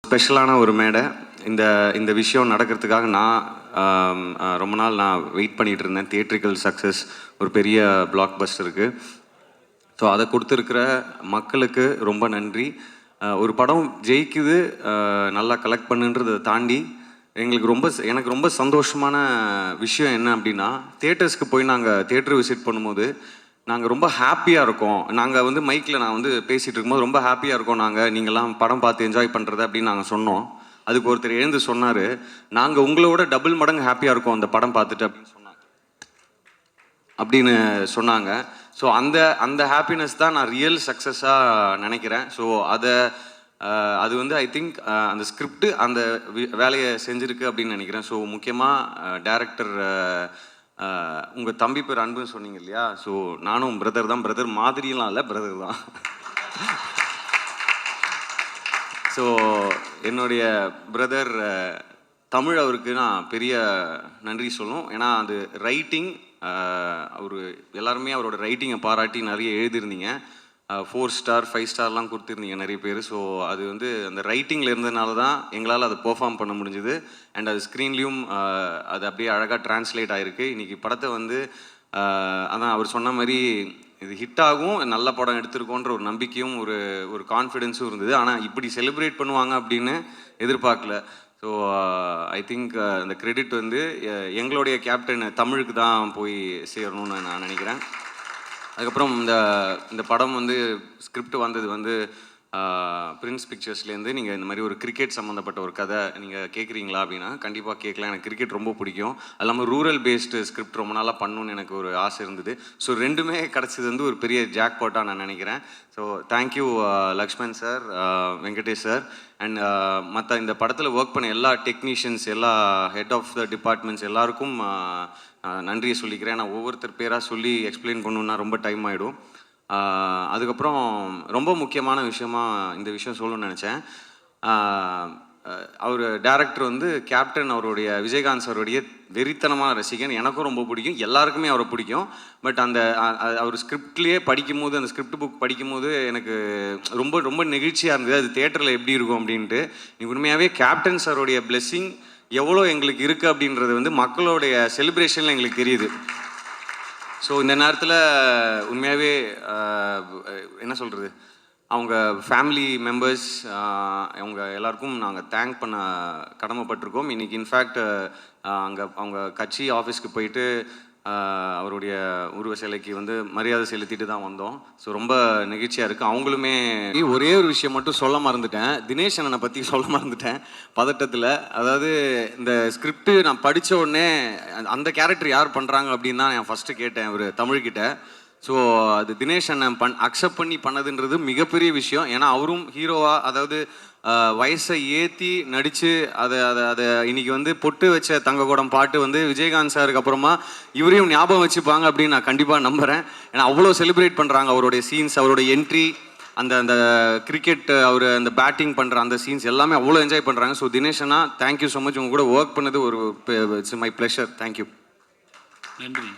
ஸ்பெஷலான ஒரு மேடை. இந்த இந்த விஷயம் நடக்கிறதுக்காக ரொம்ப நாள் வெயிட் பண்ணிகிட்டு இருந்தேன். தியேட்ரிக்கல் சக்ஸஸ் ஒரு பெரிய பிளாக் பஸ்டருக்கு. ஸோ அதை கொடுத்துருக்கிற மக்களுக்கு ரொம்ப நன்றி. ஒரு படம் ஜெயிக்குது, நல்லா கலெக்ட் பண்ணுன்றதை தாண்டி எனக்கு ரொம்ப சந்தோஷமான விஷயம் என்ன அப்படின்னா, தியேட்டர்ஸ்க்கு போய் நாங்கள் தியேட்டர் விசிட் பண்ணும்போது நாங்கள் ரொம்ப ஹாப்பியாக இருக்கோம். நாங்கள் மைக்கில் நான் பேசிகிட்டு இருக்கும்போது ரொம்ப ஹாப்பியாக இருக்கோம் நீங்கள்லாம் படம் பார்த்து என்ஜாய் பண்ணுறது அப்படின்னு நாங்கள் சொன்னோம். அதுக்கு ஒருத்தர் எழுந்து சொன்னார், நாங்கள் உங்களோட டபுள் மடங்கு ஹாப்பியாக இருக்கோம் அந்த படம் பார்த்துட்டு அப்படின்னு சொன்னாங்க. ஸோ அந்த ஹாப்பினஸ் தான் நான் ரியல் சக்ஸஸாக நினைக்கிறேன். ஸோ அது ஐ திங்க் அந்த ஸ்கிரிப்ட் அந்த வேலையை செஞ்சுருக்கு அப்படின்னு நினைக்கிறேன். ஸோ முக்கியமாக டைரக்டர் உங்கள் தம்பி பேர் அன்புன்னு சொன்னீங்க இல்லையா? ஸோ நானும் பிரதர் தான், பிரதர் மாதிரியெல்லாம் இல்லை, பிரதர் தான். ஸோ என்னுடைய பிரதர் தமிழ், அவருக்கு நான் பெரிய நன்றி சொல்லணும். ஏன்னா அது ரைட்டிங், அவர் எல்லாருமே அவரோட ரைட்டிங்கை பாராட்டி நிறைய எழுதியிருந்தீங்க. 4 ஸ்டார் 5 ஸ்டார்லாம் கொடுத்துருந்தீங்க நிறைய பேர். ஸோ அது அந்த ரைட்டிங்கில் இருந்ததுனால தான் எங்களால் அதை பெர்ஃபார்ம் பண்ண முடிஞ்சுது. அண்ட் அது ஸ்க்ரீன்லேயும் அது அப்படியே அழகாக ட்ரான்ஸ்லேட் ஆகிருக்கு. இன்றைக்கி படத்தை அதான் அவர் சொன்ன மாதிரி இது ஹிட் ஆகும், நல்ல படம் எடுத்திருக்கோன்ற ஒரு நம்பிக்கையும் ஒரு கான்ஃபிடென்ஸும் இருந்தது. ஆனால் இப்படி செலிப்ரேட் பண்ணுவாங்க அப்படின்னு எதிர்பார்க்கல. ஸோ ஐ திங்க் இந்த கிரெடிட் எங்களுடைய கேப்டன் தமிழுக்கு தான் போய் சேரணும்னு நான் நினைக்கிறேன். அதுக்கப்புறம் இந்த படம் ஸ்கிரிப்ட் வந்தது பிரின்ஸ் பிக்சர்ஸ்லேருந்து. நீங்கள் இந்த மாதிரி ஒரு கிரிக்கெட் சம்மந்தப்பட்ட ஒரு கதை நீங்கள் கேட்குறீங்களா அப்படின்னா கண்டிப்பாக கேட்கலாம். எனக்கு கிரிக்கெட் ரொம்ப பிடிக்கும். அது இல்லாமல் ரூரல் பேஸ்டு ஸ்கிரிப்ட் ரொம்ப நாளாக பண்ணணுன்னு எனக்கு ஒரு ஆசை இருந்தது. ஸோ ரெண்டுமே கிடச்சது ஒரு பெரிய ஜாக்பாட்டாக நான் நினைக்கிறேன். So thank you Lakshman sir, Venkatesh sir, and மற்ற இந்த படத்தில் ஒர்க் பண்ண எல்லா டெக்னீஷியன்ஸ், எல்லா ஹெட் ஆஃப் த டிபார்ட்மெண்ட்ஸ் எல்லாருக்கும் நன்றியை சொல்லிக்கிறேன். நான் ஒவ்வொருத்தர் பேராக சொல்லி எக்ஸ்பிளைன் பண்ணணுன்னா ரொம்ப டைம் ஆகிடும். அதுக்கப்புறம் ரொம்ப முக்கியமான விஷயமா இந்த விஷயம் சொல்லணும்னு நினச்சேன். அவர் டைரக்டர் கேப்டன் அவருடைய விஜயகாந்த் சாருடைய வெறித்தனமான ரசிகன். எனக்கும் ரொம்ப பிடிக்கும், எல்லாருக்குமே அவரை பிடிக்கும். பட் அவர் ஸ்கிரிப்ட்லேயே படிக்கும்போது, அந்த ஸ்கிரிப்ட் புக் படிக்கும்போது எனக்கு ரொம்ப ரொம்ப நெகிழ்ச்சியாக இருந்தது. அது தியேட்டரில் எப்படி இருக்கும் அப்படின்ட்டு. உண்மையாகவே கேப்டன் சாருடைய பிளெஸ்ஸிங் எவ்வளோ எங்களுக்கு இருக்குது அப்படின்றது மக்களுடைய செலிப்ரேஷனில் எங்களுக்கு தெரியுது. ஸோ இந்த நேரத்தில் உண்மையாகவே என்ன சொல்கிறது, அவங்க ஃபேமிலி மெம்பர்ஸ் அவங்க எல்லாருக்கும் நாங்கள் தேங்க் பண்ண கடமைப்பட்டிருக்கோம். இன்றைக்கி இன்ஃபேக்ட் அவங்க கட்சி ஆஃபீஸ்க்கு போயிட்டு அவருடைய உருவ சிலைக்கு மரியாதை செலுத்திட்டு தான் வந்தோம். ஸோ ரொம்ப நெகிழ்ச்சியாக இருக்குது. அவங்களுமே ஒரே ஒரு விஷயம் மட்டும் சொல்ல மறந்துட்டேன், தினேஷ் அண்ணனை பற்றி சொல்ல மறந்துட்டேன் பதட்டத்தில். அதாவது இந்த ஸ்கிரிப்ட் நான் படித்த உடனே அந்த கேரக்டர் யார் பண்ணுறாங்க அப்படின்னு தான் நான் ஃபஸ்ட்டு கேட்டேன் ஒரு தமிழ்கிட்ட. ஸோ அது தினேஷ் அண்ணன் அக்செப்ட் பண்ணி பண்ணதுன்றது மிகப்பெரிய விஷயம். ஏன்னா அவரும் ஹீரோவாக, அதாவது வயசை ஏற்றி நடித்து அதை இன்னைக்கு பொட்டு வச்ச தங்கக்கூடம் பாட்டு விஜயகாந்த் சாருக்கு அப்புறமா இவரையும் ஞாபகம் வச்சுப்பாங்க அப்படின்னு நான் கண்டிப்பாக நம்புகிறேன். ஏன்னா அவ்வளோ செலிப்ரேட் பண்ணுறாங்க அவருடைய சீன்ஸ், அவருடைய என்ட்ரி, அந்த கிரிக்கெட் அவர் அந்த பேட்டிங் பண்ணுற அந்த சீன்ஸ் எல்லாமே அவ்வளோ என்ஜாய் பண்ணுறாங்க. ஸோ தினேஷ் அண்ணா, தேங்க்யூ ஸோ மச். உங்கள் கூட ஒர்க் பண்ணது இட்ஸ் மை ப்ளஷர். தேங்க்யூ. நன்றி.